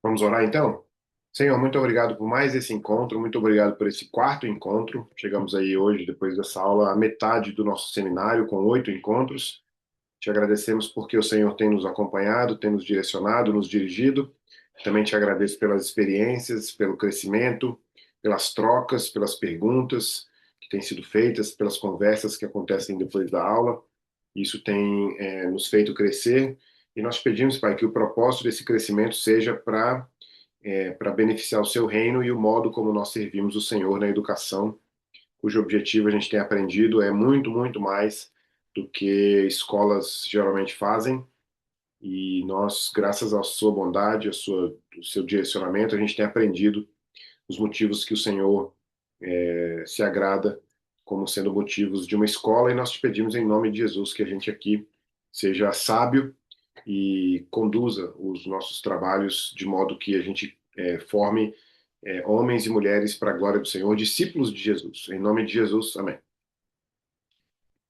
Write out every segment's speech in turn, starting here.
Vamos orar então? Senhor, muito obrigado por mais esse encontro, muito obrigado por esse quarto encontro. Chegamos aí hoje, depois dessa aula, à metade do nosso seminário, com 8 encontros. Te agradecemos porque o Senhor tem nos acompanhado, tem nos direcionado, nos dirigido. Também te agradeço pelas experiências, pelo crescimento, pelas trocas, pelas perguntas que têm sido feitas, pelas conversas que acontecem depois da aula. Isso tem nos feito crescer. E nós pedimos, Pai, que o propósito desse crescimento seja para beneficiar o seu reino e o modo como nós servimos o Senhor na educação, cujo objetivo a gente tem aprendido é muito, muito mais do que escolas geralmente fazem. E nós, graças à sua bondade, ao seu direcionamento, a gente tem aprendido os motivos que o Senhor se agrada como sendo motivos de uma escola. E nós te pedimos em nome de Jesus que a gente aqui seja sábio e conduza os nossos trabalhos de modo que a gente forme homens e mulheres para a glória do Senhor, discípulos de Jesus. Em nome de Jesus, amém.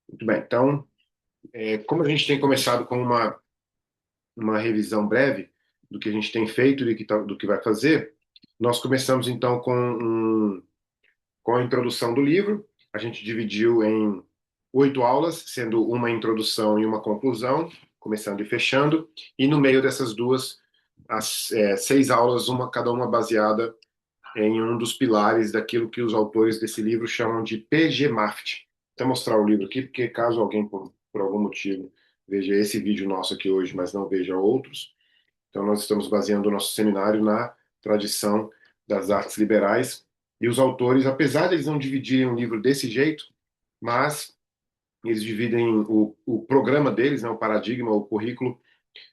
Muito bem, então, como a gente tem começado com uma revisão breve do que a gente tem feito e do que vai fazer, nós começamos então com a introdução do livro. A gente dividiu em 8 aulas, sendo uma introdução e uma conclusão, começando e fechando, e no meio dessas duas, as 6 aulas, cada uma baseada em um dos pilares daquilo que os autores desse livro chamam de PGMAFT. Vou mostrar o livro aqui, porque caso alguém, por algum motivo, veja esse vídeo nosso aqui hoje, mas não veja outros, então nós estamos baseando o nosso seminário na tradição das artes liberais, e os autores, apesar de eles não dividirem o livro desse jeito, mas eles dividem o programa deles, né, o paradigma, o currículo,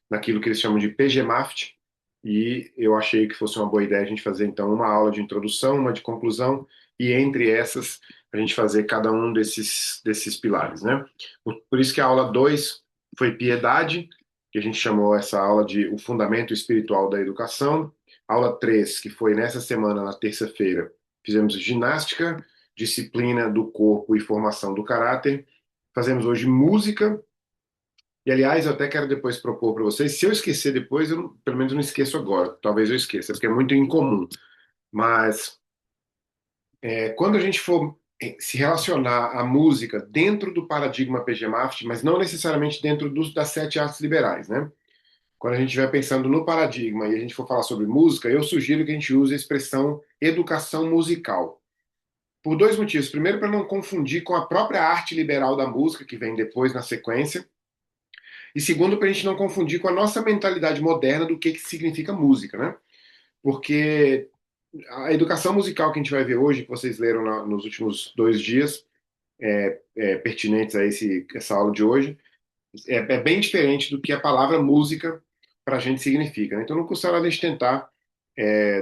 naquilo que eles chamam de PGMAFT, e eu achei que fosse uma boa ideia a gente fazer então uma aula de introdução, uma de conclusão, e entre essas a gente fazer cada um desses pilares, né? Por isso que a aula 2 foi piedade, que a gente chamou essa aula de o fundamento espiritual da educação. Aula 3 que foi nessa semana, na terça-feira, fizemos ginástica, disciplina do corpo e formação do caráter. Fazemos hoje música, e, aliás, eu até quero depois propor para vocês, se eu esquecer depois, pelo menos não esqueço agora. Talvez eu esqueça, porque é muito incomum. Mas quando a gente for se relacionar à música dentro do paradigma PGMAFT, mas não necessariamente dentro das 7 artes liberais, né? Quando a gente estiver pensando no paradigma e a gente for falar sobre música, eu sugiro que a gente use a expressão educação musical. Por dois motivos. Primeiro, para não confundir com a própria arte liberal da música, que vem depois na sequência. E segundo, para a gente não confundir com a nossa mentalidade moderna do que significa música, né? Porque a educação musical que a gente vai ver hoje, que vocês leram nos últimos 2 dias, pertinentes a essa aula de hoje, é bem diferente do que a palavra música para a gente significa, né? Então não custa nada a gente tentar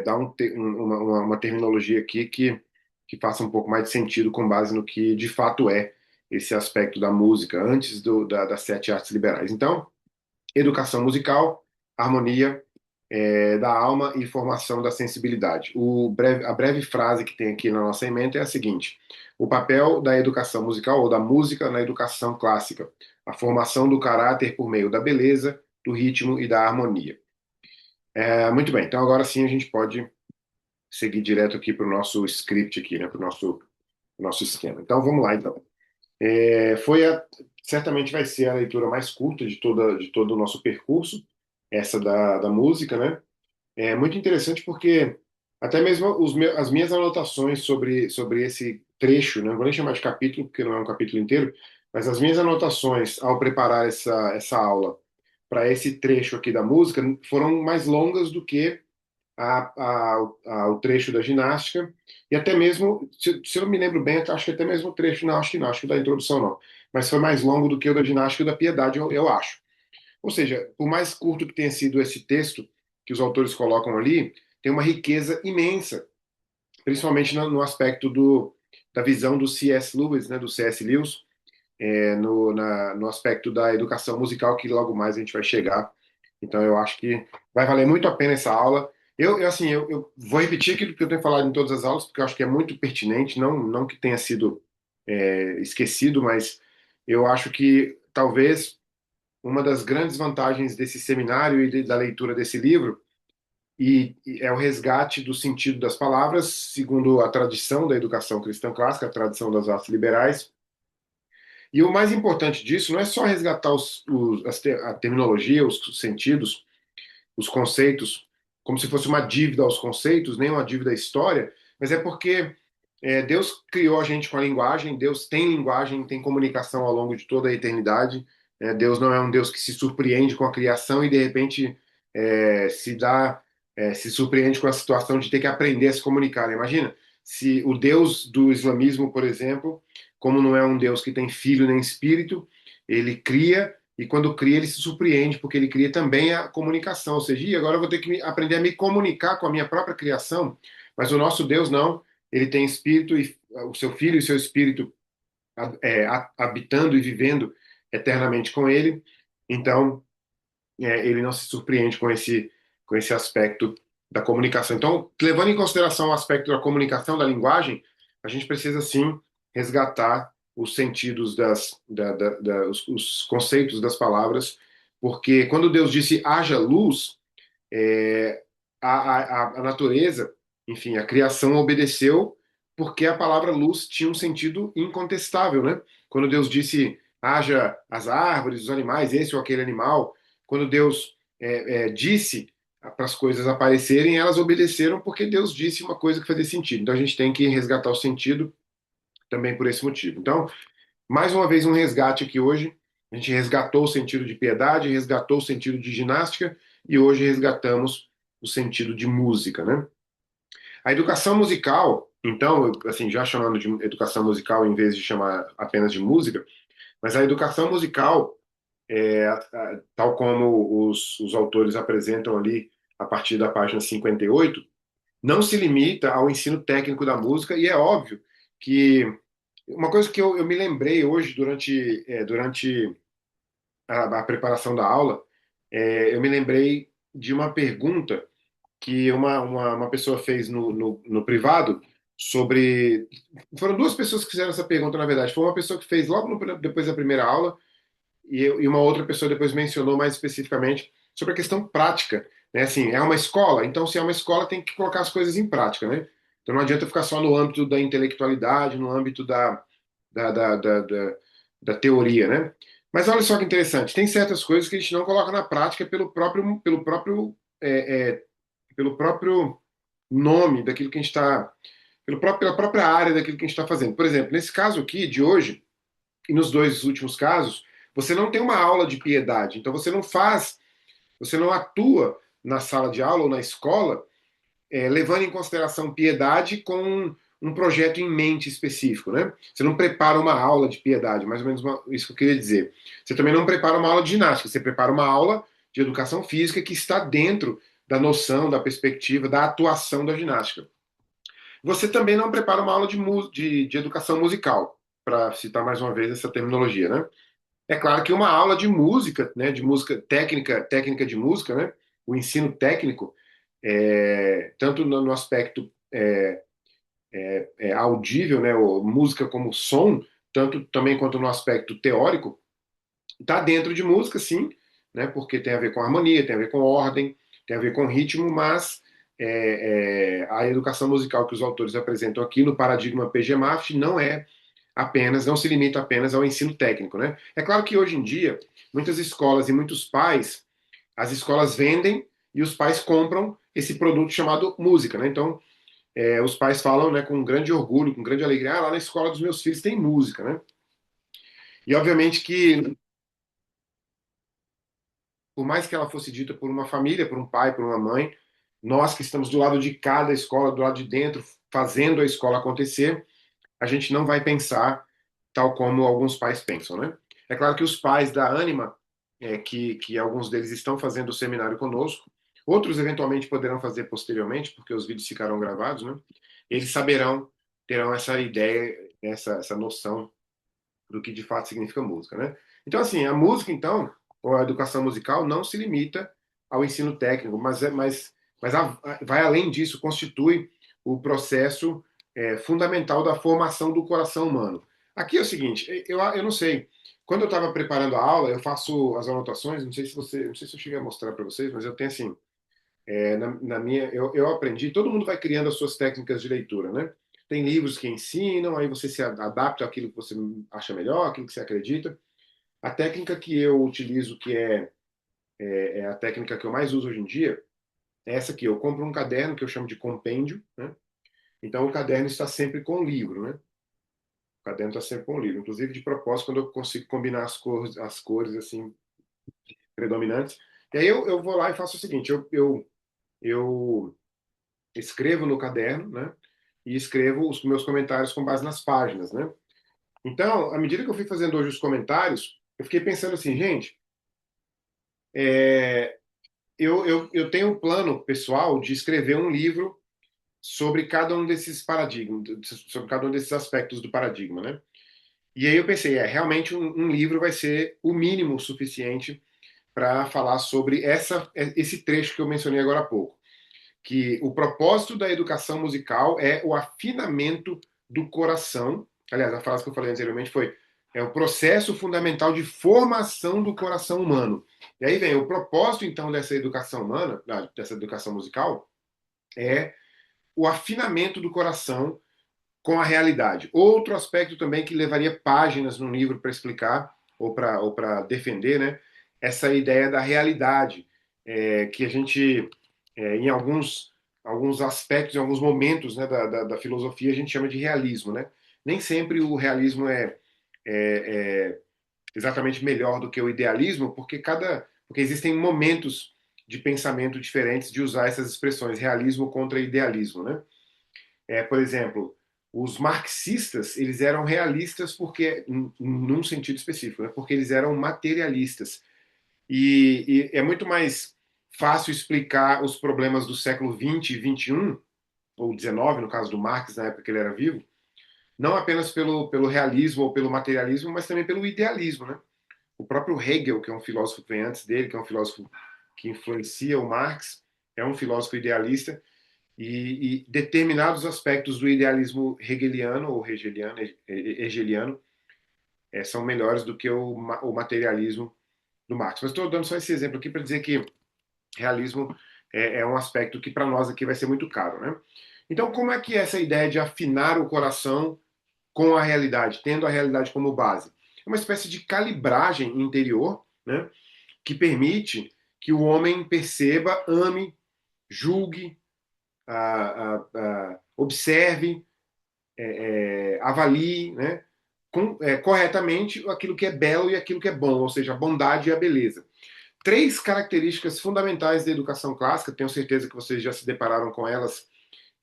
dar uma terminologia aqui que faça um pouco mais de sentido com base no que de fato é esse aspecto da música, antes das 7 artes liberais. Então, educação musical, harmonia da alma e formação da sensibilidade. A breve frase que tem aqui na nossa ementa é a seguinte: o papel da educação musical ou da música na educação clássica, a formação do caráter por meio da beleza, do ritmo e da harmonia. Muito bem, então agora sim a gente pode seguir direto aqui para o nosso script aqui, né, para o nosso esquema. Então vamos lá, então. É, foi a, Certamente vai ser a leitura mais curta de todo o nosso percurso, essa da música, né? É muito interessante porque até mesmo as minhas anotações sobre esse trecho, né? Não vou nem chamar de capítulo, porque não é um capítulo inteiro, mas as minhas anotações ao preparar essa aula para esse trecho aqui da música foram mais longas do que o trecho da ginástica, e até mesmo, se eu não me lembro bem, acho que até mesmo o trecho, não, acho que não, acho que da introdução não, mas foi mais longo do que o da ginástica e da piedade, eu acho. Ou seja, por mais curto que tenha sido esse texto que os autores colocam ali, tem uma riqueza imensa, principalmente no aspecto da visão do C.S. Lewis, né, do C.S. Lewis, no aspecto da educação musical, que logo mais a gente vai chegar. Então, eu acho que vai valer muito a pena essa aula. Assim, eu vou repetir aquilo que eu tenho falado em todas as aulas, porque eu acho que é muito pertinente, não que tenha sido esquecido, mas eu acho que talvez uma das grandes vantagens desse seminário e da leitura desse livro e é o resgate do sentido das palavras, segundo a tradição da educação cristã clássica, a tradição das artes liberais. E o mais importante disso não é só resgatar a terminologia, os sentidos, os conceitos, como se fosse uma dívida aos conceitos, nem uma dívida à história, mas é porque Deus criou a gente com a linguagem, Deus tem linguagem, tem comunicação ao longo de toda a eternidade. Deus não é um Deus que se surpreende com a criação e de repente se surpreende com a situação de ter que aprender a se comunicar. Imagina se o Deus do islamismo, por exemplo, como não é um Deus que tem filho nem espírito, ele cria e quando cria ele se surpreende porque ele cria também a comunicação, ou seja, agora eu vou ter que aprender a me comunicar com a minha própria criação, mas o nosso Deus não, ele tem espírito e o seu filho e o seu espírito habitando e vivendo eternamente com ele. Então, ele não se surpreende com esse aspecto da comunicação. Então, levando em consideração o aspecto da comunicação, da linguagem, a gente precisa sim resgatar os sentidos os conceitos das palavras, porque quando Deus disse haja luz, é, a natureza, enfim, a criação obedeceu porque a palavra luz tinha um sentido incontestável, né? Quando Deus disse haja as árvores, os animais, esse ou aquele animal, quando Deus disse para as coisas aparecerem, elas obedeceram porque Deus disse uma coisa que fazia sentido. Então a gente tem que resgatar o sentido também por esse motivo. Então, mais uma vez, um resgate aqui hoje. A gente resgatou o sentido de piedade, resgatou o sentido de ginástica e hoje resgatamos o sentido de música, né? A educação musical, então, assim, já chamando de educação musical em vez de chamar apenas de música, mas a educação musical, tal como os autores apresentam ali a partir da página 58, não se limita ao ensino técnico da música e é óbvio que uma coisa que eu me lembrei hoje durante a preparação da aula, eu me lembrei de uma pergunta que uma pessoa fez no privado sobre. Foram duas pessoas que fizeram essa pergunta, na verdade. Foi uma pessoa que fez logo depois da primeira aula, e uma outra pessoa depois mencionou mais especificamente sobre a questão prática. Né? Assim, é uma escola, então, se é uma escola, tem que colocar as coisas em prática. Né? Então, não adianta ficar só no âmbito da intelectualidade, no âmbito da, da, da, da, da teoria, né? Mas olha só que interessante, tem certas coisas que a gente não coloca na prática pelo próprio nome daquilo que a gente está, pela própria área daquilo que a gente está fazendo. Por exemplo, nesse caso aqui de hoje, e nos dois últimos casos, você não tem uma aula de piedade, então você não atua na sala de aula ou na escola levando em consideração piedade com um projeto em mente específico, né? Você não prepara uma aula de piedade, mais ou menos isso que eu queria dizer. Você também não prepara uma aula de ginástica, você prepara uma aula de educação física que está dentro da noção, da perspectiva, da atuação da ginástica. Você também não prepara uma aula de educação musical, para citar mais uma vez essa terminologia, né? É claro que uma aula de música, né, de música técnica de música, né, o ensino técnico, tanto no aspecto audível, né, ou música como som, tanto também quanto no aspecto teórico, está dentro de música, sim, né, porque tem a ver com harmonia, tem a ver com ordem, tem a ver com ritmo, mas a educação musical que os autores apresentam aqui no paradigma PGMAFT não se limita apenas ao ensino técnico, né? É claro que hoje em dia, muitas escolas e muitos pais, as escolas vendem e os pais compram esse produto chamado música, né? Então, os pais falam, né, com grande orgulho, com grande alegria, lá na escola dos meus filhos tem música, né? E obviamente que, por mais que ela fosse dita por uma família, por um pai, por uma mãe, nós que estamos do lado de cada escola, do lado de dentro, fazendo a escola acontecer, a gente não vai pensar tal como alguns pais pensam, né? É claro que os pais da Anima, que alguns deles estão fazendo o seminário conosco, outros eventualmente poderão fazer posteriormente, porque os vídeos ficarão gravados, né? Eles terão essa ideia, essa noção do que de fato significa música, né? Então, assim, a música, então, ou a educação musical, não se limita ao ensino técnico, vai além disso, constitui o processo fundamental da formação do coração humano. Aqui é o seguinte, eu não sei, quando eu estava preparando a aula, eu faço as anotações, não sei se eu cheguei a mostrar para vocês, mas eu tenho assim, Na minha, eu aprendi, todo mundo vai criando as suas técnicas de leitura, né? Tem livros que ensinam, aí você se adapta àquilo que você acha melhor, àquilo que você acredita. A técnica que eu utilizo, é a técnica que eu mais uso hoje em dia, é essa aqui. Eu compro um caderno que eu chamo de compêndio, né? Então o caderno está sempre com o livro, né? O caderno está sempre com o livro. Inclusive, de propósito, quando eu consigo combinar as cores assim, predominantes. E aí eu vou lá e faço o seguinte: eu escrevo no caderno, né? E escrevo os meus comentários com base nas páginas, né? Então, à medida que eu fui fazendo hoje os comentários, eu fiquei pensando assim, gente, é, eu tenho um plano pessoal de escrever um livro sobre cada um desses paradigmas, sobre cada um desses aspectos do paradigma, né? E aí eu pensei, realmente um livro vai ser o mínimo suficiente para falar sobre esse trecho que eu mencionei agora há pouco, que o propósito da educação musical é o afinamento do coração. Aliás, a frase que eu falei anteriormente foi é o processo fundamental de formação do coração humano. E aí vem o propósito então dessa educação humana, dessa educação musical, é o afinamento do coração com a realidade. Outro aspecto também que levaria páginas no livro para explicar ou para defender, né, essa ideia da realidade, que a gente, em alguns aspectos, em alguns momentos, né, da filosofia, a gente chama de realismo. Né? Nem sempre o realismo é exatamente melhor do que o idealismo, porque existem momentos de pensamento diferentes de usar essas expressões, realismo contra idealismo. Né? Por exemplo, os marxistas, eles eram realistas porque, num sentido específico, né? Porque eles eram materialistas. E é muito mais fácil explicar os problemas do século XX e XXI, ou XIX, no caso do Marx, na época que ele era vivo, não apenas pelo realismo ou pelo materialismo, mas também pelo idealismo. Né? O próprio Hegel, que é um filósofo que vem antes dele, que é um filósofo que influencia o Marx, é um filósofo idealista, e determinados aspectos do idealismo hegeliano ou hegeliano são melhores do que o materialismo do Marx. Mas estou dando só esse exemplo aqui para dizer que realismo é um aspecto que para nós aqui vai ser muito caro. Né? Então, como é que é essa ideia de afinar o coração com a realidade, tendo a realidade como base? É uma espécie de calibragem interior, né, que permite que o homem perceba, ame, julgue, observe, avalie, né, corretamente aquilo que é belo e aquilo que é bom, ou seja, a bondade e a beleza. Três características fundamentais da educação clássica, tenho certeza que vocês já se depararam com elas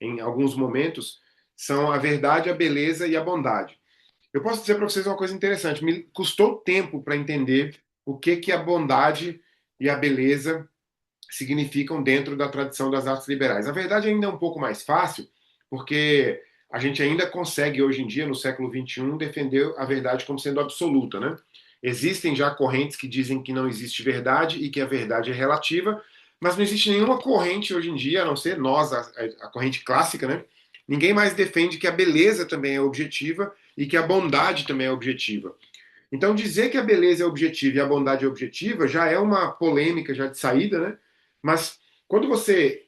em alguns momentos, são a verdade, a beleza e a bondade. Eu posso dizer para vocês uma coisa interessante, me custou tempo para entender o que a bondade e a beleza significam dentro da tradição das artes liberais. Na verdade, ainda é um pouco mais fácil, porque a gente ainda consegue, hoje em dia, no século XXI, defender a verdade como sendo absoluta. Né? Existem já correntes que dizem que não existe verdade e que a verdade é relativa, mas não existe nenhuma corrente hoje em dia, a não ser nós, a corrente clássica, né? Ninguém mais defende que a beleza também é objetiva e que a bondade também é objetiva. Então, dizer que a beleza é objetiva e a bondade é objetiva já é uma polêmica já de saída, né? Mas quando você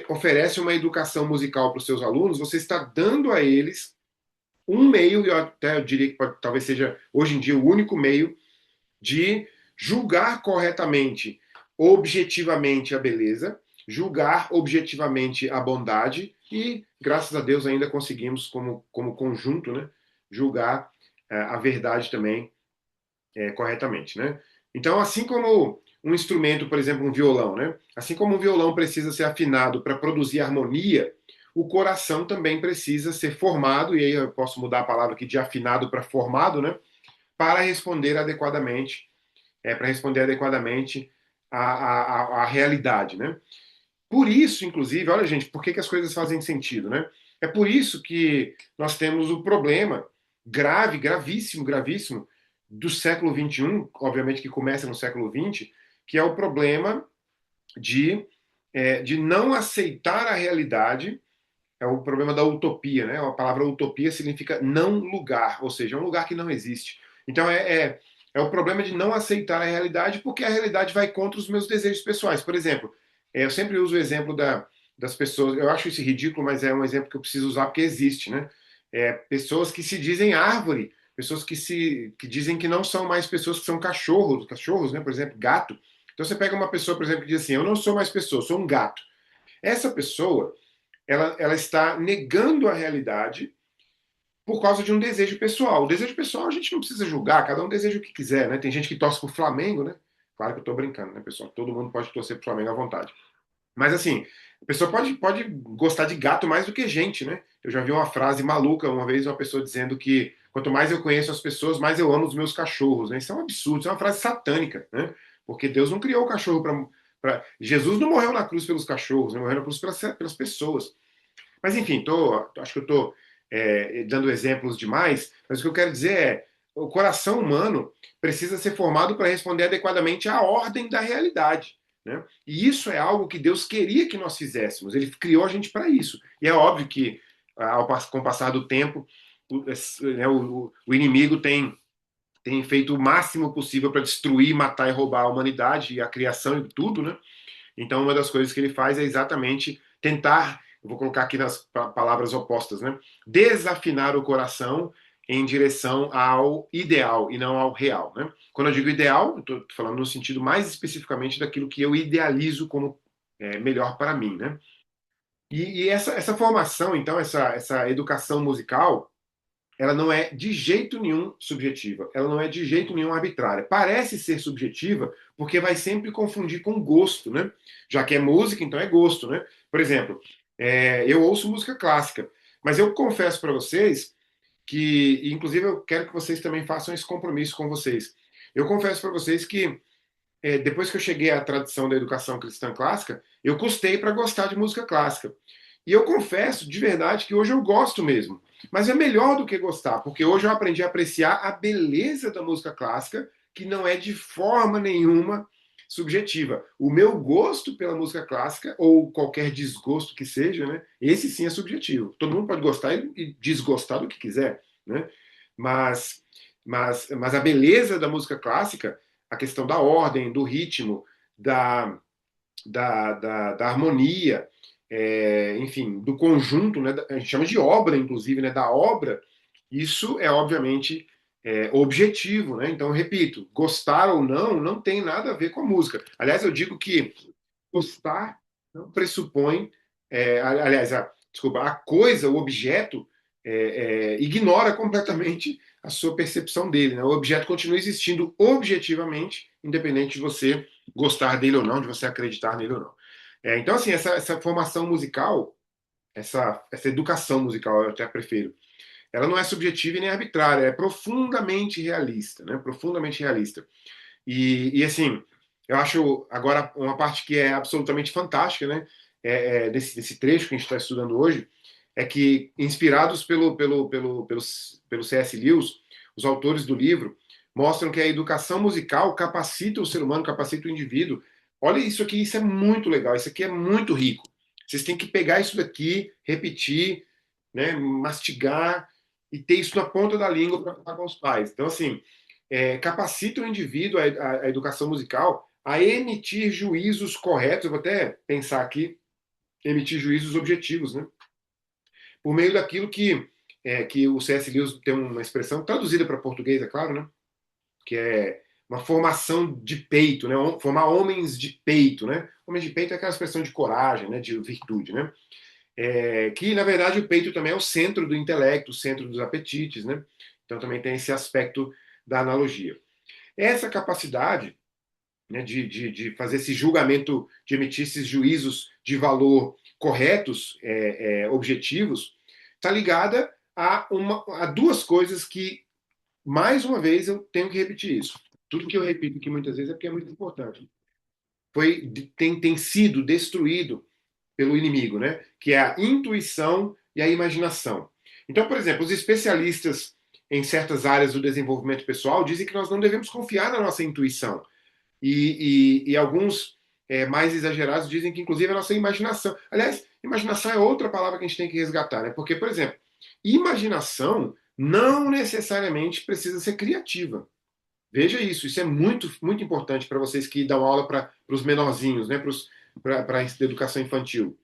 oferece uma educação musical para os seus alunos, você está dando a eles um meio, e eu diria que talvez seja hoje em dia o único meio, de julgar corretamente, objetivamente a beleza, julgar objetivamente a bondade e, graças a Deus, ainda conseguimos, como conjunto, né, julgar a verdade também corretamente, né? Então, assim como um instrumento, por exemplo, um violão, né? Assim como um violão precisa ser afinado para produzir harmonia, o coração também precisa ser formado, e aí eu posso mudar a palavra aqui de afinado para formado, né? Para responder adequadamente, para responder adequadamente à realidade, né? Por isso, inclusive, olha, gente, por que as coisas fazem sentido, né? É por isso que nós temos o problema grave, gravíssimo, gravíssimo, do século XXI, obviamente que começa no século XX, que é o problema de, de não aceitar a realidade, é o problema da utopia, né? A palavra utopia significa não lugar, ou seja, é um lugar que não existe. Então é o problema de não aceitar a realidade, porque a realidade vai contra os meus desejos pessoais. Por exemplo, Eu sempre uso o exemplo das pessoas, eu acho isso ridículo, mas é um exemplo que eu preciso usar porque existe, né? Pessoas que se dizem árvore, pessoas que dizem que não são mais pessoas, que são cachorros, né? Por exemplo, gato. Então você pega uma pessoa, por exemplo, que diz assim: eu não sou mais pessoa, sou um gato. Essa pessoa, ela está negando a realidade por causa de um desejo pessoal. O desejo pessoal a gente não precisa julgar, cada um deseja o que quiser, né? Tem gente que torce pro Flamengo, né? Claro que eu tô brincando, né, pessoal? Todo mundo pode torcer pro Flamengo à vontade. Mas assim, a pessoa pode gostar de gato mais do que gente, né? Eu já vi uma frase maluca uma vez, uma pessoa dizendo que quanto mais eu conheço as pessoas, mais eu amo os meus cachorros, né? Isso é um absurdo, isso é uma frase satânica, né? Porque Deus não criou o cachorro Jesus não morreu na cruz pelos cachorros, né? Morreu na cruz pelas pessoas. Mas enfim, acho que eu estou dando exemplos demais, mas o que eu quero dizer é o coração humano precisa ser formado para responder adequadamente à ordem da realidade. Né? E isso é algo que Deus queria que nós fizéssemos. Ele criou a gente para isso. E é óbvio que, com o passar do tempo, o inimigo tem feito o máximo possível para destruir, matar e roubar a humanidade e a criação e tudo, né? Então, uma das coisas que ele faz é exatamente tentar, eu vou colocar aqui nas palavras opostas, né? Desafinar o coração em direção ao ideal e não ao real, né? Quando eu digo ideal, estou falando no sentido mais especificamente daquilo que eu idealizo como melhor para mim, né? E essa formação, então, essa educação musical, ela não é de jeito nenhum subjetiva, ela não é de jeito nenhum arbitrária. Parece ser subjetiva porque vai sempre confundir com gosto, né? Já que é música, então é gosto, né? Por exemplo, eu ouço música clássica, mas eu confesso para vocês que, inclusive, eu quero que vocês também façam esse compromisso com vocês. Eu confesso para vocês que depois que eu cheguei à tradição da educação cristã clássica, eu custei para gostar de música clássica. E eu confesso de verdade que hoje eu gosto mesmo. Mas é melhor do que gostar, porque hoje eu aprendi a apreciar a beleza da música clássica, que não é de forma nenhuma subjetiva. O meu gosto pela música clássica, ou qualquer desgosto que seja, né, esse sim é subjetivo. Todo mundo pode gostar e desgostar do que quiser, né? Mas, mas a beleza da música clássica, a questão da ordem, do ritmo, da, da harmonia, enfim, do conjunto, né, a gente chama de obra, inclusive, né, da obra, isso é obviamente objetivo, né? Então, repito, gostar ou não, não tem nada a ver com a música. Aliás, eu digo que gostar não pressupõe, aliás, desculpa, a coisa, o objeto, ignora completamente a sua percepção dele. Né? O objeto continua existindo objetivamente, independente de você gostar dele ou não, de você acreditar nele ou não. Então, assim, essa formação musical, essa educação musical, eu até prefiro, ela não é subjetiva e nem arbitrária, é profundamente realista, né? Profundamente realista. Assim, eu acho agora uma parte que é absolutamente fantástica, né? Desse trecho que a gente está estudando hoje, é que, inspirados pelo C.S. Lewis, os autores do livro mostram que a educação musical capacita o ser humano, capacita o indivíduo. Olha isso aqui, isso é muito legal, isso aqui é muito rico. Vocês têm que pegar isso daqui, repetir, né, mastigar e ter isso na ponta da língua para falar com os pais. Então, assim, capacita o indivíduo, a educação musical, a emitir juízos corretos. Eu vou até pensar aqui, emitir juízos objetivos, né? Por meio daquilo que o C.S. Lewis tem uma expressão traduzida para português, é claro, né? Que é uma formação de peito, né? Formar homens de peito, né? Homens de peito é aquela expressão de coragem, né? De virtude, né? Que na verdade o peito também é o centro do intelecto, o centro dos apetites, né? Então também tem esse aspecto da analogia. Essa capacidade, né, de fazer esse julgamento, de emitir esses juízos de valor corretos, objetivos, está ligada a duas coisas que, mais uma vez, eu tenho que repetir isso. Tudo que eu repito aqui muitas vezes é porque é muito importante. Tem sido destruído pelo inimigo, né? Que é a intuição e a imaginação. Então, por exemplo, os especialistas em certas áreas do desenvolvimento pessoal dizem que nós não devemos confiar na nossa intuição. E alguns mais exagerados dizem que, inclusive, a nossa imaginação. Aliás, imaginação é outra palavra que a gente tem que resgatar, né? Porque, por exemplo, imaginação não necessariamente precisa ser criativa. Veja isso, isso é muito, muito importante para vocês que dão aula para os menorzinhos, né? para a educação infantil.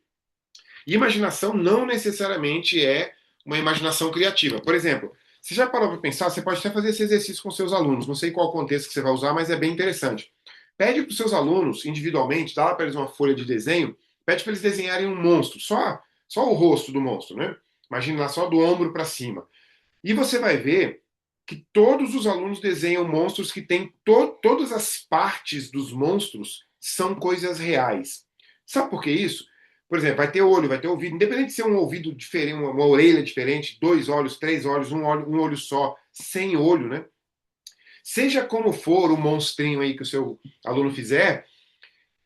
E imaginação não necessariamente é uma imaginação criativa. Por exemplo, você já parou para pensar, você pode até fazer esse exercício com seus alunos, não sei qual contexto que você vai usar, mas é bem interessante. Pede para os seus alunos, individualmente, dá para eles uma folha de desenho, pede para eles desenharem um monstro, só o rosto do monstro, né? Imagina lá só do ombro para cima. E você vai ver que todos os alunos desenham monstros que têm todas as partes dos monstros são coisas reais. Sabe por que isso? Por exemplo, vai ter olho, vai ter ouvido, independente de ser um ouvido diferente, uma orelha diferente, dois olhos, três olhos, um olho só, sem olho, né? Seja como for o monstrinho aí que o seu aluno fizer,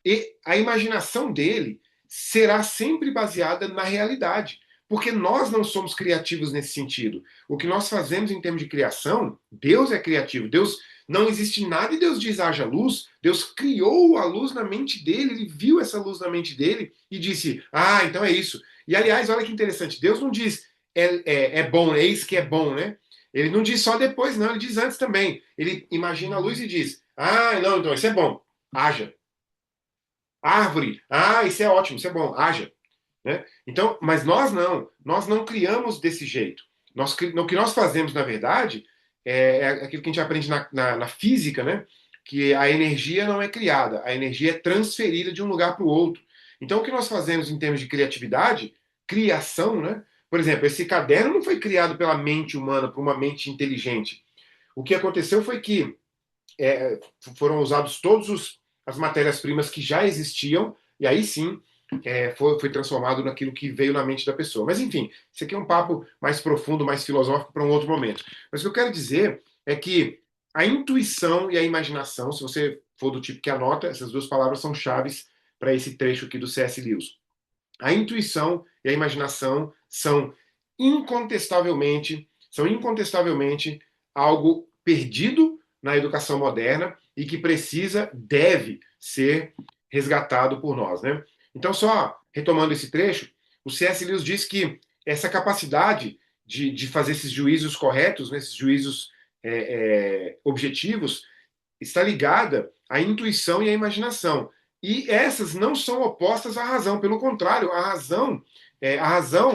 e a imaginação dele será sempre baseada na realidade. Porque nós não somos criativos nesse sentido. O que nós fazemos em termos de criação, Deus é criativo. Deus não existe nada e Deus diz haja luz. Deus criou a luz na mente dele, ele viu essa luz na mente dele e disse: ah, então é isso. E aliás, olha que interessante, Deus não diz é bom, é isso que é bom, né? Ele não diz só depois, não, ele diz antes também. Ele imagina a luz e diz: ah, não, então isso é bom, haja. Árvore, ah, isso é ótimo, isso é bom, haja. Né? Então, mas nós não criamos desse jeito. O que nós fazemos, na verdade, é aquilo que a gente aprende na física, né? Que a energia não é criada, a energia é transferida de um lugar para o outro. Então, o que nós fazemos em termos de criatividade, criação, né? Por exemplo, esse caderno não foi criado pela mente humana, por uma mente inteligente. O que aconteceu foi que foram usados as matérias-primas que já existiam, e aí sim foi transformado naquilo que veio na mente da pessoa. Mas enfim, isso aqui é um papo mais profundo, mais filosófico para um outro momento. Mas o que eu quero dizer é que a intuição e a imaginação, se você for do tipo que anota, essas duas palavras são chaves para esse trecho aqui do C.S. Lewis. A intuição e a imaginação são incontestavelmente algo perdido na educação moderna e que deve ser resgatado por nós, né? Então, só retomando esse trecho, o C.S. Lewis diz que essa capacidade de fazer esses juízos corretos, né, esses juízos objetivos, está ligada à intuição e à imaginação. E essas não são opostas à razão, pelo contrário, a razão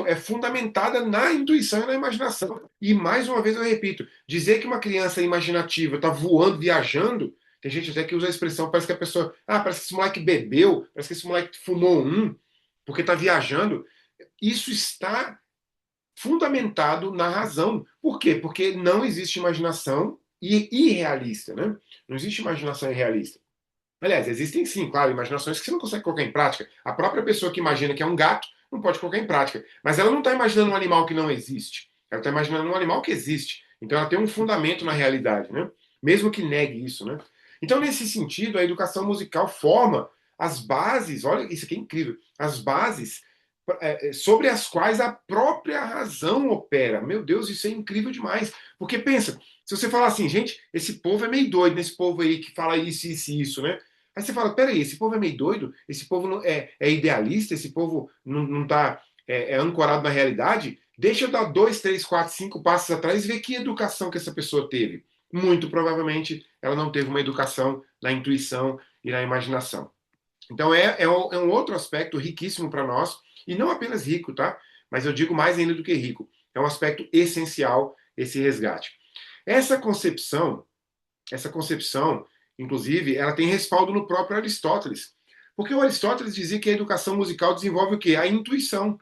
é fundamentada na intuição e na imaginação. E mais uma vez eu repito, dizer que uma criança imaginativa está voando, viajando, tem gente até que usa a expressão, parece que a pessoa, parece que esse moleque bebeu, parece que esse moleque fumou porque está viajando. Isso está fundamentado na razão. Por quê? Porque não existe imaginação irrealista, né? Não existe imaginação irrealista. Aliás, existem sim, claro, imaginações que você não consegue colocar em prática. A própria pessoa que imagina que é um gato não pode colocar em prática. Mas ela não está imaginando um animal que não existe. Ela está imaginando um animal que existe. Então ela tem um fundamento na realidade, né? Mesmo que negue isso, né? Então, nesse sentido, a educação musical forma as bases, olha, isso aqui é incrível, as bases sobre as quais a própria razão opera. Meu Deus, isso é incrível demais. Porque pensa, se você falar assim, gente, esse povo é meio doido, esse povo aí que fala isso, isso, né? Aí você fala, peraí, esse povo é meio doido, esse povo não, é idealista, esse povo não está ancorado na realidade. Deixa eu dar 2, 3, 4, 5 passos atrás e ver que educação que essa pessoa teve. Muito provavelmente ela não teve uma educação na intuição e na imaginação. Então é um outro aspecto riquíssimo para nós, e não apenas rico, tá? Mas eu digo mais ainda do que rico. É um aspecto essencial esse resgate. Essa concepção, essa concepção, inclusive, ela tem respaldo no próprio Aristóteles. Porque o Aristóteles dizia que a educação musical desenvolve o quê? A intuição.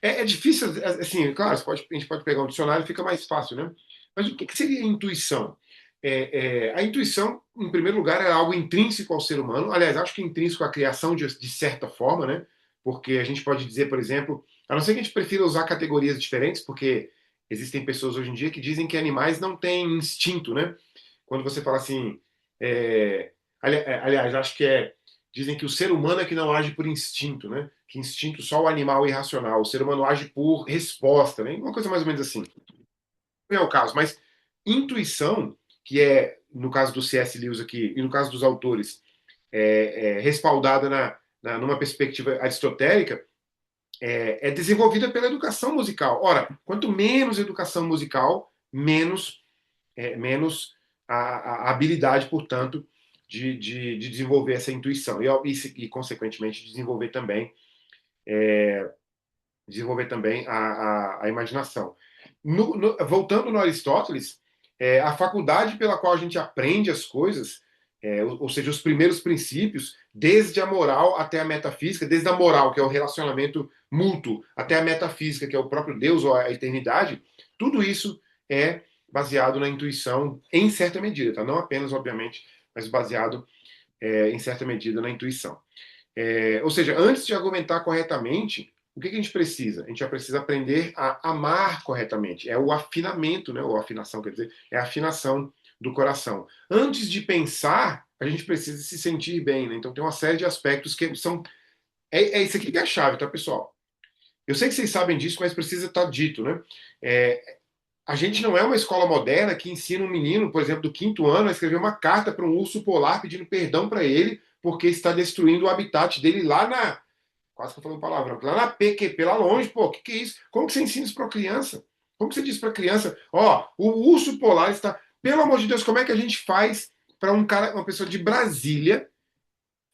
É difícil, assim, claro, a gente pode pegar um dicionário e fica mais fácil, né? Mas o que seria a intuição? A intuição, em primeiro lugar, é algo intrínseco ao ser humano. Aliás, acho que intrínseco à criação de certa forma, né? Porque a gente pode dizer, por exemplo, a não ser que a gente prefira usar categorias diferentes, porque existem pessoas hoje em dia que dizem que animais não têm instinto, né? Quando você fala assim, aliás, acho que dizem que o ser humano é que não age por instinto, né? Que instinto só o animal é irracional, o ser humano age por resposta, né? Uma coisa mais ou menos assim. Não é o caso, mas intuição, que é, no caso do C.S. Lewis aqui, e no caso dos autores, respaldada numa perspectiva aristotélica, é desenvolvida pela educação musical. Ora, quanto menos educação musical, menos a habilidade, portanto, de desenvolver essa intuição e, consequentemente, desenvolver também a imaginação. Voltando no Aristóteles, a faculdade pela qual a gente aprende as coisas, ou seja, os primeiros princípios, desde a moral até a metafísica, desde a moral, que é o relacionamento mútuo, até a metafísica, que é o próprio Deus ou a eternidade, tudo isso é baseado na intuição em certa medida, tá? Não apenas, obviamente, mas baseado em certa medida na intuição. Ou seja, antes de argumentar corretamente, o que a gente precisa? A gente já precisa aprender a amar corretamente. É o afinamento, né? Ou afinação, quer dizer, é a afinação do coração. Antes de pensar, a gente precisa se sentir bem, né? Então tem uma série de aspectos que são. É isso aqui que é a chave, tá, pessoal? Eu sei que vocês sabem disso, mas precisa estar dito, né? A gente não é uma escola moderna que ensina um menino, por exemplo, do quinto ano, a escrever uma carta para um urso polar pedindo perdão para ele porque está destruindo o habitat dele lá na. Quase que eu falei uma palavra. Lá na PQP, lá longe, pô, o que é isso? Como que você ensina isso para criança? Como que você diz para a criança, ó, o urso polar está. Pelo amor de Deus, como é que a gente faz para um cara, uma pessoa de Brasília,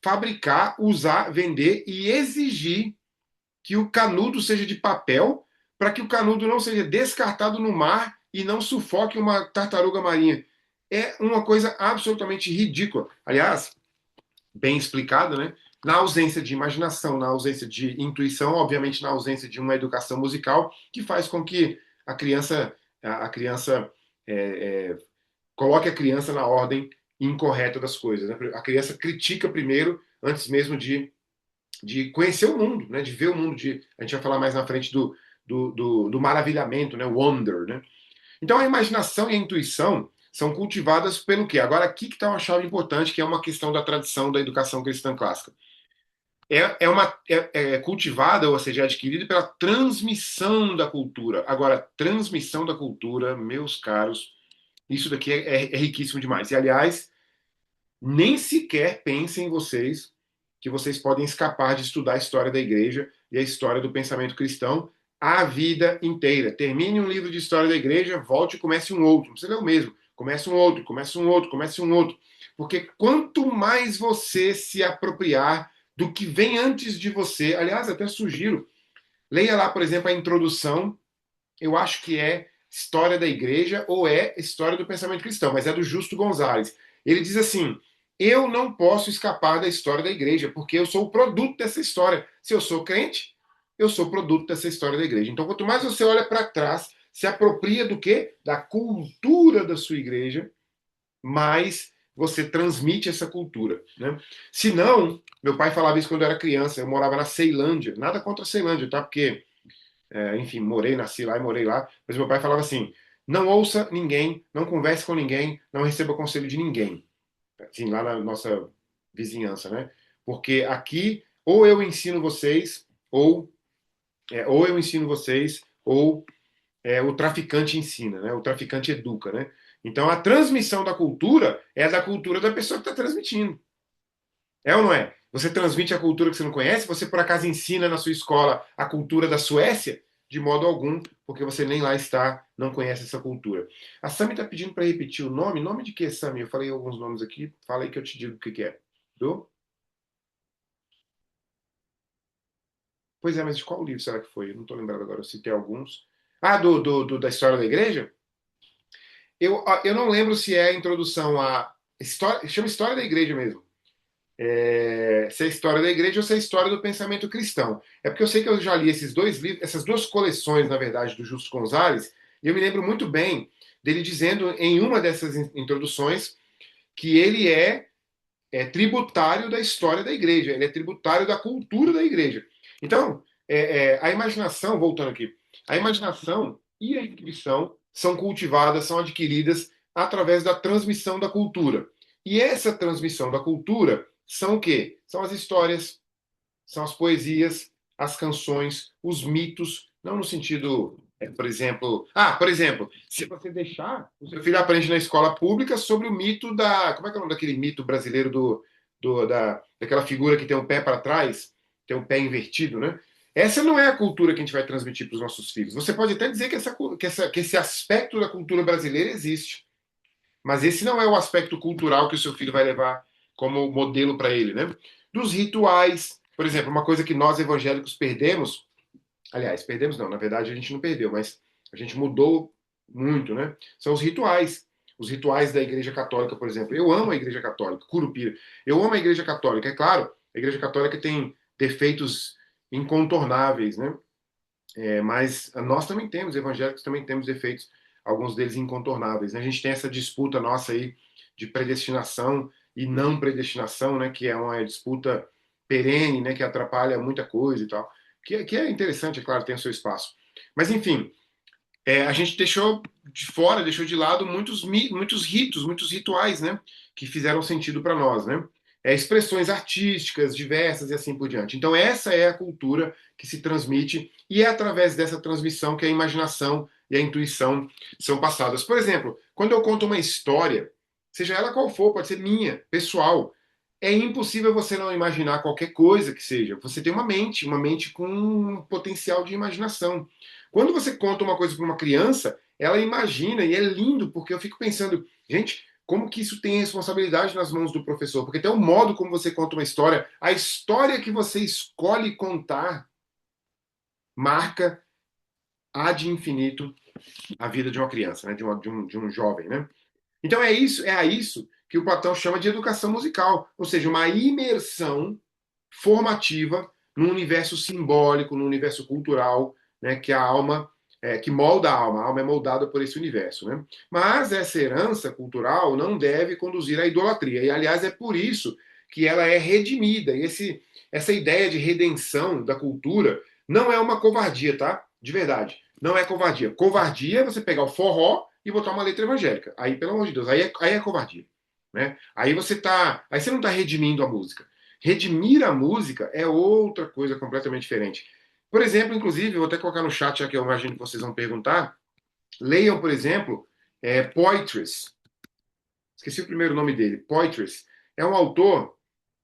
fabricar, usar, vender e exigir que o canudo seja de papel para que o canudo não seja descartado no mar e não sufoque uma tartaruga marinha? É uma coisa absolutamente ridícula. Aliás, bem explicado, né? Na ausência de imaginação, na ausência de intuição, obviamente na ausência de uma educação musical que faz com que a criança coloque a criança na ordem incorreta das coisas. Né? A criança critica primeiro, antes mesmo de conhecer o mundo, né? De ver o mundo. A gente vai falar mais na frente do maravilhamento, né? Wonder, né? Então a imaginação e a intuição são cultivadas pelo quê? Agora aqui que está uma chave importante, que é uma questão da tradição da educação cristã clássica. É cultivada, ou seja, é adquirida pela transmissão da cultura. Agora, transmissão da cultura, meus caros, isso daqui é riquíssimo demais. E, aliás, nem sequer pensem vocês que vocês podem escapar de estudar a história da igreja e a história do pensamento cristão a vida inteira. Termine um livro de história da igreja, volte e comece um outro. Não precisa ler o mesmo. Comece um outro, comece um outro, comece um outro. Porque quanto mais você se apropriar do que vem antes de você, aliás, até sugiro, leia lá, por exemplo, a introdução, eu acho que é História da Igreja ou é História do Pensamento Cristão, mas é do Justo Gonzalez. Ele diz assim: eu não posso escapar da história da igreja, porque eu sou o produto dessa história. Se eu sou crente, eu sou produto dessa história da igreja. Então, quanto mais você olha para trás, se apropria do quê? Da cultura da sua igreja, mais você transmite essa cultura. Né? Se não, meu pai falava isso quando eu era criança, eu morava na Ceilândia, nada contra a Ceilândia, tá? Porque enfim, nasci lá e morei lá, mas meu pai falava assim: não ouça ninguém, não converse com ninguém, não receba conselho de ninguém. Assim, lá na nossa vizinhança, né? Porque aqui, ou eu ensino vocês, ou eu ensino vocês, ou o traficante ensina, né? O traficante educa, né? Então, a transmissão da cultura é da cultura da pessoa que está transmitindo. É ou não é? Você transmite a cultura que você não conhece? Você por acaso ensina na sua escola a cultura da Suécia? De modo algum, porque você nem lá está, não conhece essa cultura. A Sami está pedindo para repetir o nome. Nome de que, Sami? Eu falei alguns nomes aqui. Fala aí que eu te digo o que é. Do? Pois é, mas de qual livro será que foi? Eu não estou lembrado agora. Eu citei alguns. Ah, da história da igreja? Eu não lembro se é a introdução à história. Chama História da Igreja mesmo. Se é a história da igreja ou se é a história do pensamento cristão. É porque eu sei que eu já li esses dois livros, essas duas coleções, na verdade, do Justo Gonzalez, e eu me lembro muito bem dele dizendo em uma dessas introduções que ele tributário da história da igreja, ele é tributário da cultura da igreja. Então, a imaginação, voltando aqui, a imaginação e a intuição são cultivadas, são adquiridas através da transmissão da cultura. E essa transmissão da cultura são o quê? São as histórias, são as poesias, as canções, os mitos, não no sentido, por exemplo, se você deixar, o seu filho aprende na escola pública sobre o mito como é que é o nome daquele mito brasileiro daquela figura que tem um pé para trás, tem um pé invertido, né? Essa não é a cultura que a gente vai transmitir para os nossos filhos. Você pode até dizer que esse aspecto da cultura brasileira existe, mas esse não é o aspecto cultural que o seu filho vai levar como modelo para ele, né? Dos rituais, por exemplo, uma coisa que nós evangélicos perdemos, aliás, perdemos não, na verdade a gente não perdeu, mas a gente mudou muito, né? São os rituais. Os rituais da Igreja Católica, por exemplo. Eu amo a Igreja Católica, Curupira. Eu amo a Igreja Católica. É claro, a Igreja Católica tem defeitos incontornáveis, né? Mas nós também temos, evangélicos também temos defeitos, alguns deles incontornáveis, né? A gente tem essa disputa nossa aí de predestinação e não predestinação, né? Que é uma disputa perene, né? Que atrapalha muita coisa e tal. Que é interessante, é claro, tem o seu espaço. Mas, enfim, a gente deixou de fora, deixou de lado muitos ritos, muitos rituais, né? Que fizeram sentido para nós, né? Expressões artísticas diversas e assim por diante. Então, essa é a cultura que se transmite, e é através dessa transmissão que a imaginação e a intuição são passadas. Por exemplo, quando eu conto uma história, seja ela qual for, pode ser minha, pessoal, é impossível você não imaginar qualquer coisa que seja. Você tem uma mente com um potencial de imaginação. Quando você conta uma coisa para uma criança, ela imagina, e é lindo, porque eu fico pensando, gente, como que isso tem responsabilidade nas mãos do professor? Porque tem o modo como você conta uma história, a história que você escolhe contar marca ad infinito a vida de uma criança, né? De um jovem, né? Então é a isso que o Platão chama de educação musical, ou seja, uma imersão formativa no universo simbólico, no universo cultural, né, que a alma que molda a alma é moldada por esse universo, né? Mas essa herança cultural não deve conduzir à idolatria, e aliás é por isso que ela é redimida, e essa ideia de redenção da cultura não é uma covardia, tá? De verdade, não é covardia. Covardia é você pegar o forró e botar uma letra evangélica. Aí, pelo amor de Deus, aí é covardia, né? Aí você não está redimindo a música. Redimir a música é outra coisa completamente diferente. Por exemplo, inclusive, vou até colocar no chat, já que eu imagino que vocês vão perguntar. Leiam, por exemplo, Poitras. Esqueci o primeiro nome dele. Poitras. É um autor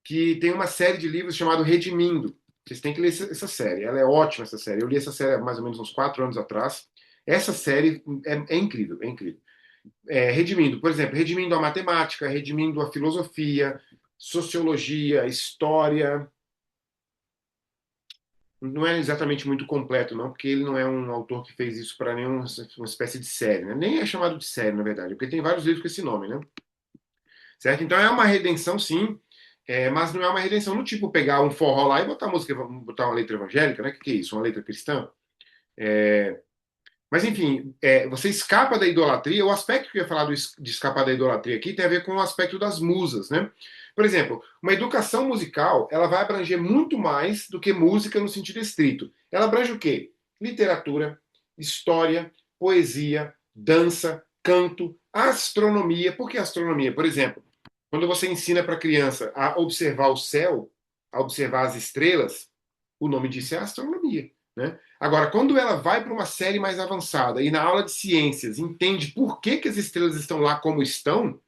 que tem uma série de livros chamado Redimindo. Vocês têm que ler essa série. Ela é ótima, essa série. Eu li essa série há mais ou menos uns 4 anos atrás. Essa série é incrível, é incrível. Redimindo, por exemplo, redimindo a matemática, redimindo a filosofia, sociologia, história. Não é exatamente muito completo, não, porque ele não é um autor que fez isso para nenhuma uma espécie de série, né? Nem é chamado de série, na verdade, porque tem vários livros com esse nome, né? Certo? Então é uma redenção, sim, mas não é uma redenção no tipo pegar um forró lá e botar música, botar uma letra evangélica, né? O que é isso? Uma letra cristã? Mas, enfim, você escapa da idolatria. O aspecto que eu ia falar de escapar da idolatria aqui tem a ver com o aspecto das musas, né? Por exemplo, uma educação musical, ela vai abranger muito mais do que música no sentido estrito. Ela abrange o quê? Literatura, história, poesia, dança, canto, astronomia. Por que astronomia? Por exemplo, quando você ensina para a criança a observar o céu, a observar as estrelas, o nome disso é astronomia, né? Agora, quando ela vai para uma série mais avançada e na aula de ciências entende por que as estrelas estão lá como estão,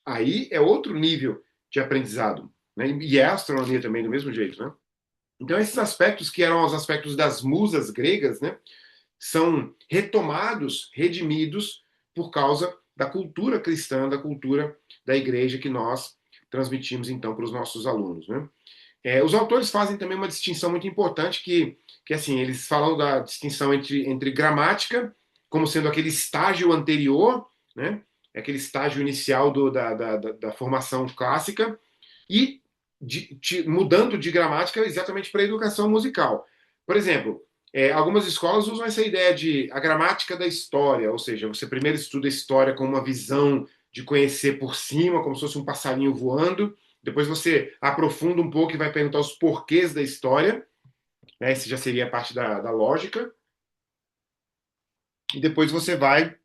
aí é outro nível de aprendizado, né? E é a astronomia também do mesmo jeito, né? Então esses aspectos que eram os aspectos das musas gregas, né, são retomados, redimidos por causa da cultura cristã, da cultura da igreja que nós transmitimos então para os nossos alunos, né? Os autores fazem também uma distinção muito importante que assim, eles falam da distinção entre gramática, como sendo aquele estágio anterior, né, aquele estágio inicial da formação clássica, e mudando de gramática exatamente para a educação musical. Por exemplo, algumas escolas usam essa ideia de a gramática da história, ou seja, você primeiro estuda a história com uma visão de conhecer por cima, como se fosse um passarinho voando, depois você aprofunda um pouco e vai perguntar os porquês da história, né? Esse já seria a parte da lógica. E depois você vai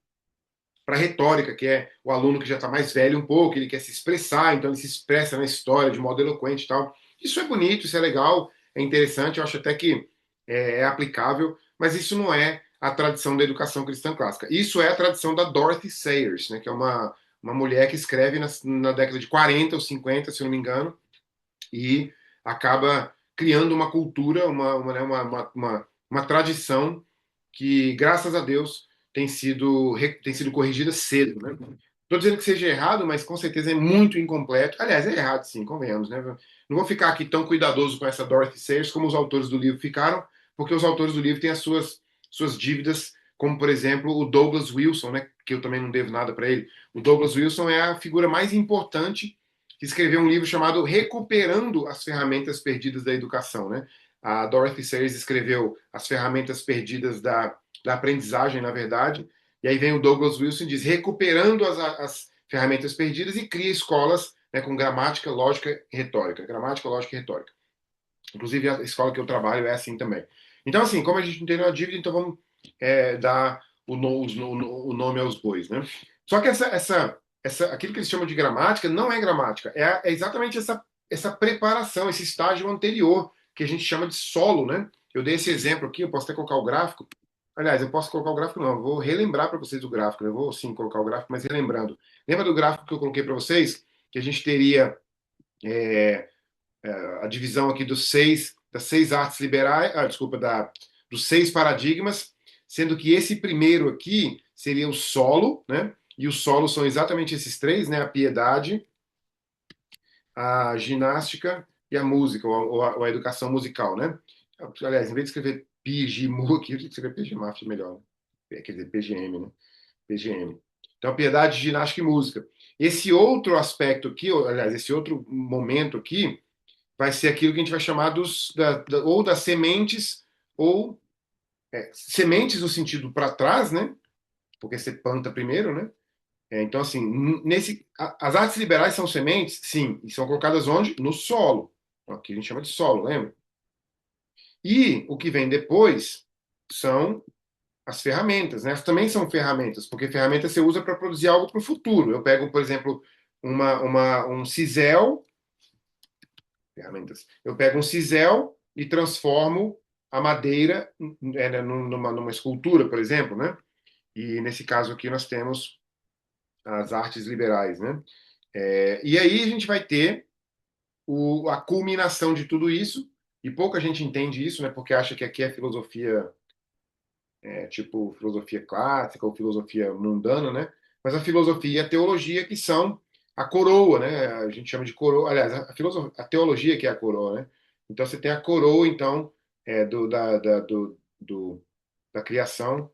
para a retórica, que é o aluno que já está mais velho um pouco, ele quer se expressar, então ele se expressa na história de modo eloquente e tal. Isso é bonito, isso é legal, é interessante, eu acho até que é aplicável, mas isso não é a tradição da educação cristã clássica. Isso é a tradição da Dorothy Sayers, né, que é uma mulher que escreve na década de 40 ou 50, se eu não me engano, e acaba criando uma cultura, uma tradição que, graças a Deus, tem sido corrigida cedo, né? Estou dizendo que seja errado, mas com certeza é muito incompleto. Aliás, é errado sim, convenhamos, né? Não vou ficar aqui tão cuidadoso com essa Dorothy Sayers como os autores do livro ficaram, porque os autores do livro têm as suas dívidas, como por exemplo o Douglas Wilson, né? Que eu também não devo nada para ele. O Douglas Wilson é a figura mais importante que escreveu um livro chamado Recuperando as Ferramentas Perdidas da Educação, né? A Dorothy Sayers escreveu As Ferramentas Perdidas da Aprendizagem, na verdade, e aí vem o Douglas Wilson e diz recuperando as ferramentas perdidas e cria escolas, né, com gramática, lógica e retórica. Gramática, lógica e retórica. Inclusive a escola que eu trabalho é assim também. Então, assim, como a gente não tem nenhuma dívida, então vamos dar o nome aos bois, né? Só que aquilo que eles chamam de gramática não é gramática, é exatamente essa preparação, esse estágio anterior, que a gente chama de solo, né? Eu dei esse exemplo aqui, eu posso até colocar o gráfico. Aliás, eu posso colocar o gráfico, não, eu vou relembrar para vocês o gráfico, né? Eu vou sim colocar o gráfico, mas relembrando. Lembra do gráfico que eu coloquei para vocês? Que a gente teria é, a divisão aqui das seis artes liberais, desculpa, dos seis paradigmas, sendo que esse primeiro aqui seria o solo, né? E os solos são exatamente esses três, né? A piedade, a ginástica e a música, ou a educação musical, né? Aliás, em vez de escrever PGMU aqui, eu tinha que escrever PGMAF melhor, né? Quer dizer, PGM, né? PGM. Então, piedade, ginástica e música. Esse outro aspecto aqui, ou, aliás, esse outro momento aqui, vai ser aquilo que a gente vai chamar ou das sementes, ou sementes no sentido para trás, né? Porque você planta primeiro, né? Então, assim, as artes liberais são sementes, sim, e são colocadas onde? No solo. Aqui a gente chama de solo, lembra? E o que vem depois são as ferramentas, né? Elas também são ferramentas, porque ferramentas você usa para produzir algo para o futuro. Eu pego, por exemplo, um cisel, ferramentas. Eu pego um cisel e transformo a madeira né, numa escultura, por exemplo, né? E nesse caso aqui nós temos as artes liberais, né? E aí a gente vai ter a culminação de tudo isso, e pouca gente entende isso, né? Porque acha que aqui é filosofia tipo filosofia clássica ou filosofia mundana, né? Mas a filosofia e a teologia que são a coroa, né? A gente chama de coroa. Aliás, a teologia que é a coroa, né? Então você tem a coroa, então, da criação,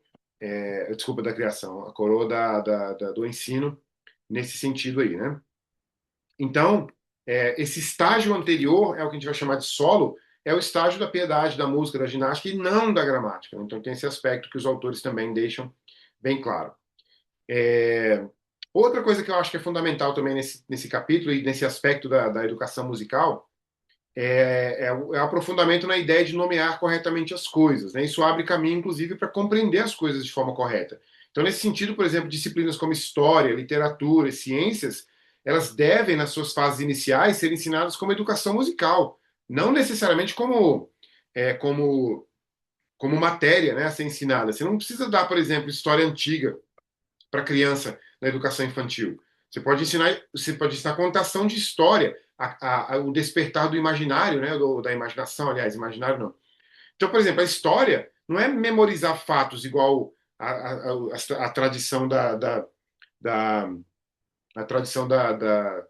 desculpa, da criação, a coroa do ensino nesse sentido aí, né? Então, esse estágio anterior é o que a gente vai chamar de solo, é o estágio da piedade, da música, da ginástica e não da gramática. Então, tem esse aspecto que os autores também deixam bem claro. É, Outra coisa que eu acho que é fundamental também nesse capítulo e nesse aspecto da educação musical o aprofundamento na ideia de nomear corretamente as coisas, né? Isso abre caminho, inclusive, para compreender as coisas de forma correta. Então, nesse sentido, por exemplo, disciplinas como história, literatura e ciências, elas devem, nas suas fases iniciais, ser ensinadas como educação musical, não necessariamente como, como matéria, né, a ser ensinada. Você não precisa dar, por exemplo, história antiga para criança na educação infantil. Você pode ensinar contação de história, o despertar do imaginário, né, da imaginação, aliás, imaginário não. Então, por exemplo, a história não é memorizar fatos igual a tradição da a tradição da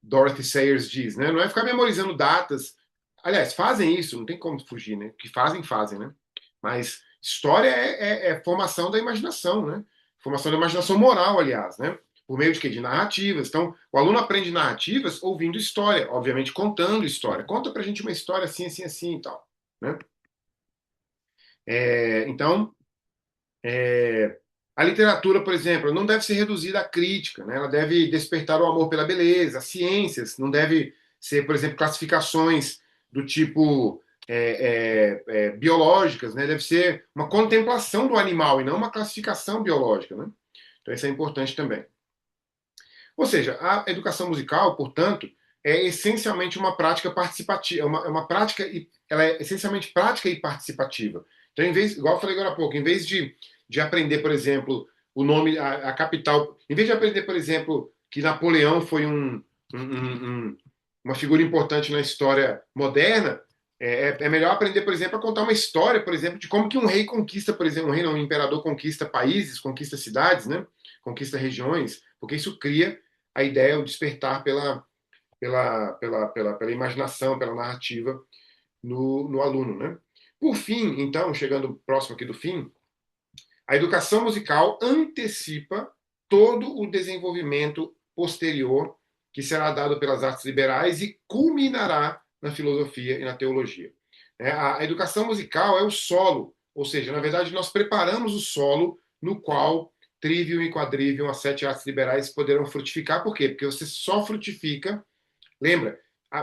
Dorothy Sayers diz, né? Não é ficar memorizando datas. Aliás, fazem isso, não tem como fugir, né? O que fazem, fazem, né? Mas história é formação da imaginação, né? Formação da imaginação moral, aliás, né? Por meio de quê? De narrativas. Então, o aluno aprende narrativas ouvindo história, obviamente contando história. Conta pra gente uma história assim, assim, assim e tal, né? Então, é, a literatura, por exemplo, não deve ser reduzida à crítica, né? Ela deve despertar o amor pela beleza, as ciências, não deve ser, por exemplo, classificações do tipo biológicas, né? Deve ser uma contemplação do animal e não uma classificação biológica, né? Então isso é importante também. Ou seja, a educação musical, portanto, é essencialmente uma prática participativa, é uma prática e ela é essencialmente prática e participativa. Então, igual eu falei agora há pouco, em vez de aprender, por exemplo, o nome, a capital, em vez de aprender, por exemplo, que Napoleão foi uma figura importante na história moderna, é melhor aprender, por exemplo, a contar uma história, por exemplo, de como que um rei conquista, por exemplo, um imperador conquista países, conquista cidades, né? Conquista regiões, porque isso cria a ideia, o despertar pela imaginação, pela narrativa no aluno, né? Por fim, então, chegando próximo aqui do fim, a educação musical antecipa todo o desenvolvimento posterior que será dado pelas artes liberais e culminará na filosofia e na teologia. A educação musical é o solo, ou seja, na verdade, nós preparamos o solo no qual trivium e quadrivium, as 7 artes liberais, poderão frutificar. Por quê? Porque você só frutifica. Lembra?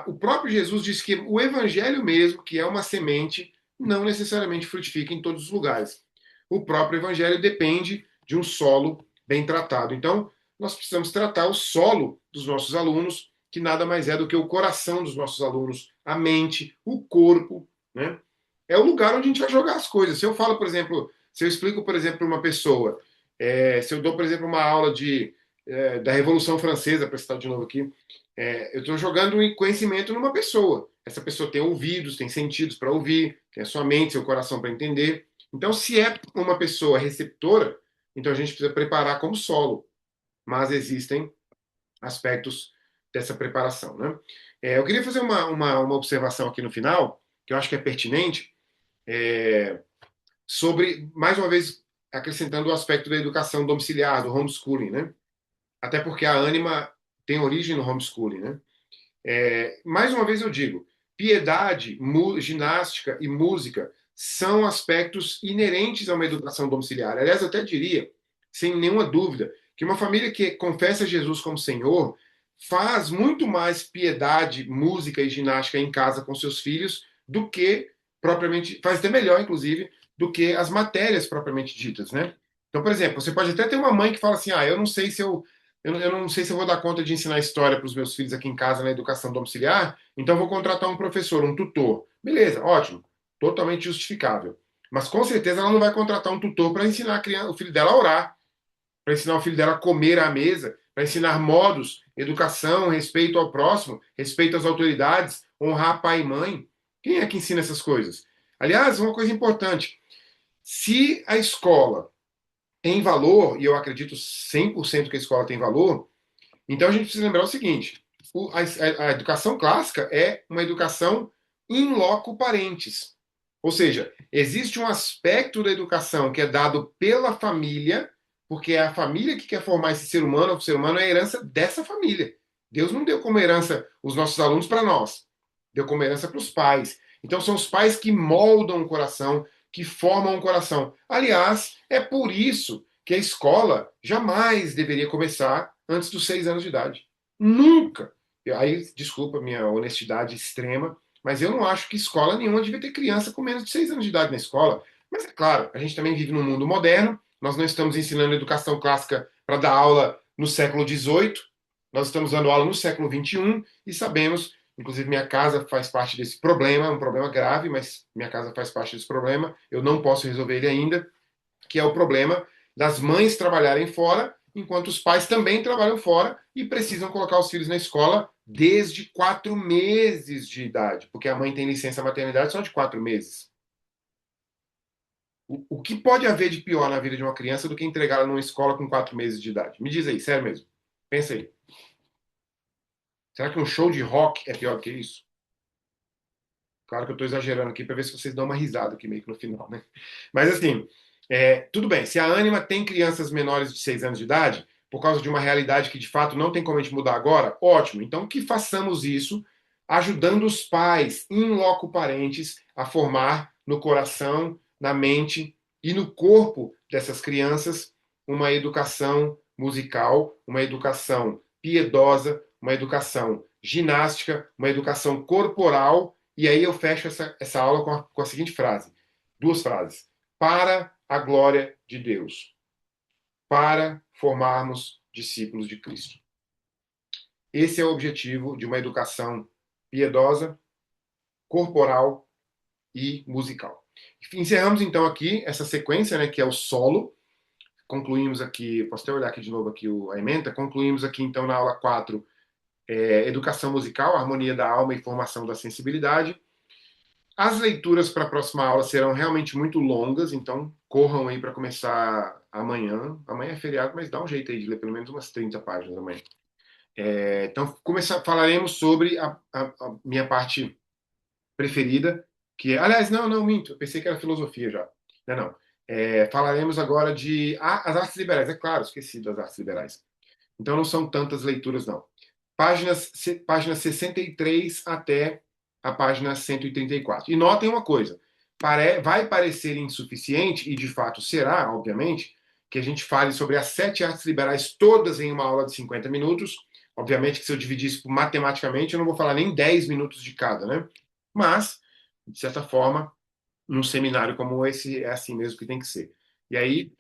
O próprio Jesus disse que o evangelho mesmo, que é uma semente, não necessariamente frutifica em todos os lugares. O próprio evangelho depende de um solo bem tratado. Então, nós precisamos tratar o solo dos nossos alunos, que nada mais é do que o coração dos nossos alunos, a mente, o corpo, né? É o lugar onde a gente vai jogar as coisas. Se eu falo, por exemplo, se eu explico, por exemplo, para uma pessoa, se eu dou, por exemplo, uma aula da Revolução Francesa, para citar de novo aqui, eu estou jogando um conhecimento numa pessoa. Essa pessoa tem ouvidos, tem sentidos para ouvir, tem a sua mente, seu coração para entender. Então, se é uma pessoa receptora, então a gente precisa preparar como solo. Mas existem aspectos dessa preparação, né? Eu queria fazer uma observação aqui no final, que eu acho que é pertinente, sobre, mais uma vez, acrescentando o aspecto da educação domiciliar, do homeschooling, né? Até porque a Ânima tem origem no homeschooling, né? Mais uma vez eu digo, piedade, ginástica e música são aspectos inerentes a uma educação domiciliar. Aliás, eu até diria, sem nenhuma dúvida, que uma família que confessa Jesus como Senhor faz muito mais piedade, música e ginástica em casa com seus filhos do que propriamente, faz até melhor, inclusive, do que as matérias propriamente ditas, né? Então, por exemplo, você pode até ter uma mãe que fala assim, eu não sei se eu não sei se eu vou dar conta de ensinar história para os meus filhos aqui em casa na educação domiciliar, então vou contratar um professor, um tutor. Beleza, ótimo, totalmente justificável. Mas com certeza ela não vai contratar um tutor para ensinar o filho dela a orar, para ensinar o filho dela a comer à mesa, para ensinar modos, educação, respeito ao próximo, respeito às autoridades, honrar pai e mãe. Quem é que ensina essas coisas? Aliás, uma coisa importante: se a escola tem valor, e eu acredito 100% que a escola tem valor, então a gente precisa lembrar o seguinte: a educação clássica é uma educação in loco parentis. Ou seja, existe um aspecto da educação que é dado pela família, porque é a família que quer formar esse ser humano, o ser humano é a herança dessa família. Deus não deu como herança os nossos alunos para nós, deu como herança para os pais. Então são os pais que moldam o coração, que formam o coração. Aliás, é por isso que a escola jamais deveria começar antes dos 6 anos de idade. Nunca! Aí, desculpa a minha honestidade extrema, mas eu não acho que escola nenhuma devia ter criança com menos de 6 anos de idade na escola. Mas é claro, a gente também vive num mundo moderno, nós não estamos ensinando educação clássica para dar aula no século XVIII, nós estamos dando aula no século XXI e sabemos, inclusive minha casa faz parte desse problema, é um problema grave, mas minha casa faz parte desse problema, eu não posso resolver ele ainda, que é o problema das mães trabalharem fora, enquanto os pais também trabalham fora e precisam colocar os filhos na escola desde 4 meses de idade, porque a mãe tem licença maternidade só de 4 meses. O que pode haver de pior na vida de uma criança do que entregá-la numa escola com 4 meses de idade? Me diz aí, sério mesmo. Pensa aí. Será que um show de rock é pior que isso? Claro que eu estou exagerando aqui para ver se vocês dão uma risada aqui meio que no final, né? Mas assim, tudo bem. Se a Anima tem crianças menores de 6 anos de idade, por causa de uma realidade que de fato não tem como a gente mudar agora, ótimo. Então que façamos isso, ajudando os pais, in loco parentes, a formar no coração, na mente e no corpo dessas crianças uma educação musical, uma educação piedosa, uma educação ginástica, uma educação corporal. E aí eu fecho essa aula com a seguinte frase: 2 frases. Para a glória de Deus, para formarmos discípulos de Cristo. Esse é o objetivo de uma educação piedosa, corporal e musical. Encerramos então aqui essa sequência, né, que é o solo. Concluímos aqui, posso até olhar aqui de novo aqui a ementa, concluímos aqui então na aula 4, educação musical, harmonia da alma e formação da sensibilidade. As leituras para a próxima aula serão realmente muito longas, então corram aí para começar amanhã. Amanhã é feriado, mas dá um jeito aí de ler pelo menos umas 30 páginas amanhã. Então, falaremos sobre a minha parte preferida, que é, aliás, não, não, minto, eu pensei que era filosofia já. Não, não. Falaremos agora de as artes liberais, é claro, esqueci das artes liberais. Então não são tantas leituras, não. Páginas 63 até a página 134. E notem uma coisa: vai parecer insuficiente, e de fato será, obviamente, que a gente fale sobre as 7 artes liberais todas em uma aula de 50 minutos. Obviamente que se eu dividir isso matematicamente, eu não vou falar nem 10 minutos de cada, né? Mas, de certa forma, num seminário como esse, é assim mesmo que tem que ser. E aí,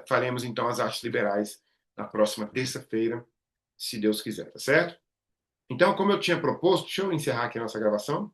faremos então as artes liberais na próxima terça-feira, se Deus quiser, tá certo? Então, como eu tinha proposto, deixa eu encerrar aqui a nossa gravação.